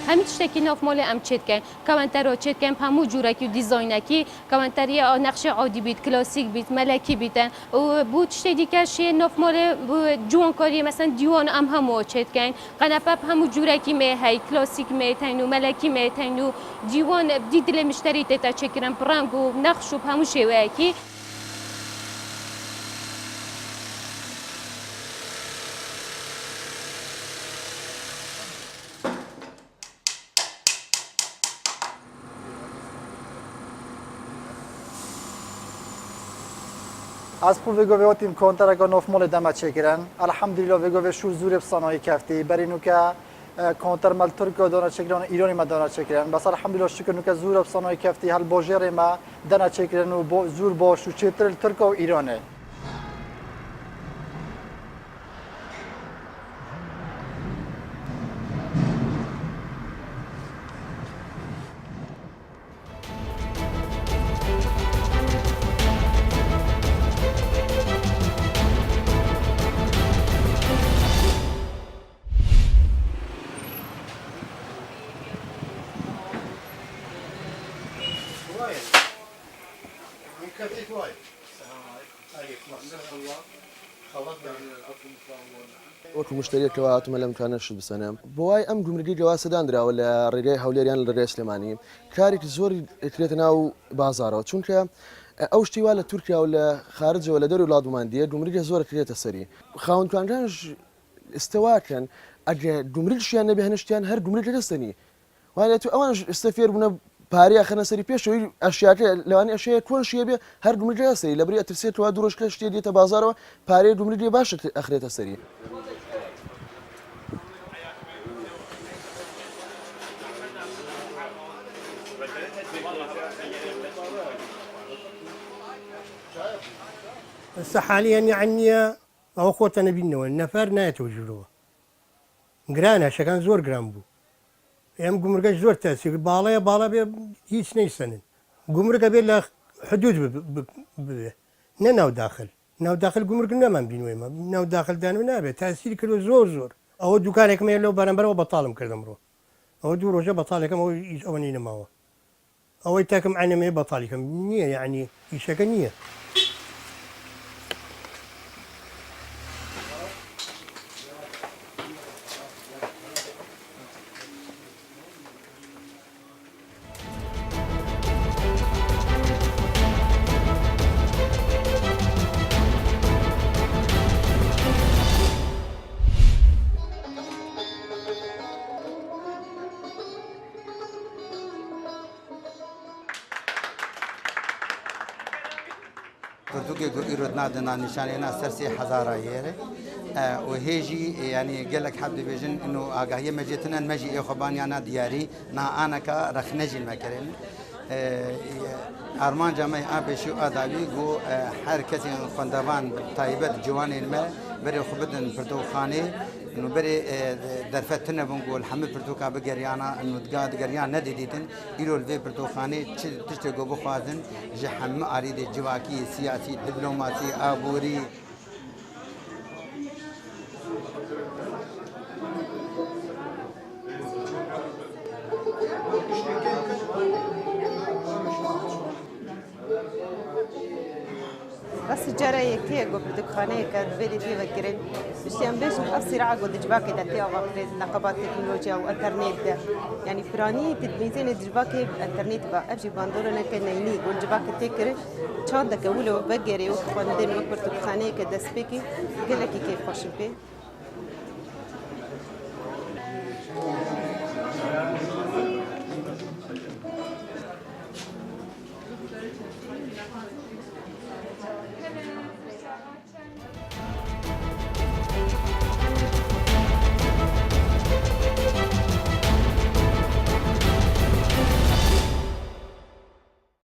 همین تشتکی ناف مال ام چت کن کامنتر چت کن همو جوره کی دیزاینکی کامنتری نقش عادی بیت کلاسیک بیت ملکی بیتن و بود تشتی دیگر شی ناف مال جوان کاری مثلا دیوان ام همو چت کن قنپه همو جوره کی می هی کلاسیک می تنو ملکی می تنو دیوان دیدل مشتری تا چکرم پرنگ و نقش و همو شیوه کی از پول ویگو ویتیم کانتر اگه ناف مال دم چکرن الحمدلله ویگو شو زور بصنای کفتی برینو که کانتر مال ترکیه دانا چکرن ایرانی ما دانا چکرن بس الحمدلله شکر نو که زور بصنای کفتی هل باجر ما دانا چکرن و زور باش و چتر ترکیه و ایرانه وەکو مشتریەکەوە هاتومە لەم کانە شت بسەنم بۆ وای ئەم گومرگی جواز سەدانراوە لە ڕێگەی هەولێریان لە ڕێگەی سلێمانی کارێکی زۆری کرێتە ناو بازارەوە چونکە ئەو شتی وا لە تورکیا و لە خارجەوە لە دەروی وڵاتمان دیە گومرگە زۆر کرێتە سەری خاوەنکارانش ئستەواکەن ئەگە گومرگشیان نەبێ هەنشتیان هەر گومرگ لەدەستنی وانێت تو ئەوانش ئێستا فێر بوونە پارەیە خەنە سەری پێشەوەی ئەشیاکە لەوانەیە ئەشەیە کۆنشیە بێ هەر گومرگ هەسەری لەبەری ئەترسێتەوە دوو ڕۆژ شتێ دێتە بازارەوە پارەی گومرگی باشە ئەخرێتە سەری هسه حاليا يعني او خوتنا بينه النفر نايته جلوه قرانا شكان زور قران بو يم قمرقاش زور تاسير بالا بي هيش نيسنن قمرقا بي لا حدود ناو داخل قمرق نمان بينوي ما ناو داخل دانو نابي تاسير كله زور او دوكانك ما يلو برنبر وبطالم كردم رو او دو روجا بطالكم او اونين ماوا او يتاكم عنا ما بطالكم نيه يعني يشكا نيه پرتوکه کو ایرود نادنا نشانینا سرسی هزار ایره و هیجی یعنی گلک حد بیجن انه آگاهی مجتنا مجی اخبانیانا دیاری نا آنکا رخنجی مکرن ارمان جامعه آبشی آداوی گو هر کسی خواندوان تایبت جوانی ما بری خوبدن پرتوخانه انه بری درفتنا بنقول حمل پرتوکا بگریانا انه دقاد گریان ندیدن ایرول وی پرتوخانه تشت گو بخوازن جحم آرید جواکی سیاسی دیپلماسی آبوری بس جرى يكتي قبل دكانه كان بدي فيه فكرين مش يوم بيش أصير عقد جباكي دتي أو غفلت نقابات تكنولوجيا وإنترنت ده يعني فراني تدميزين جباكي بإنترنت بقى أبجي باندورنا كنا يني والجباكي تكر شان دك ولو بجري وخواندين وقبل دكانه كده سبيكي قال لك كيف خوش بيه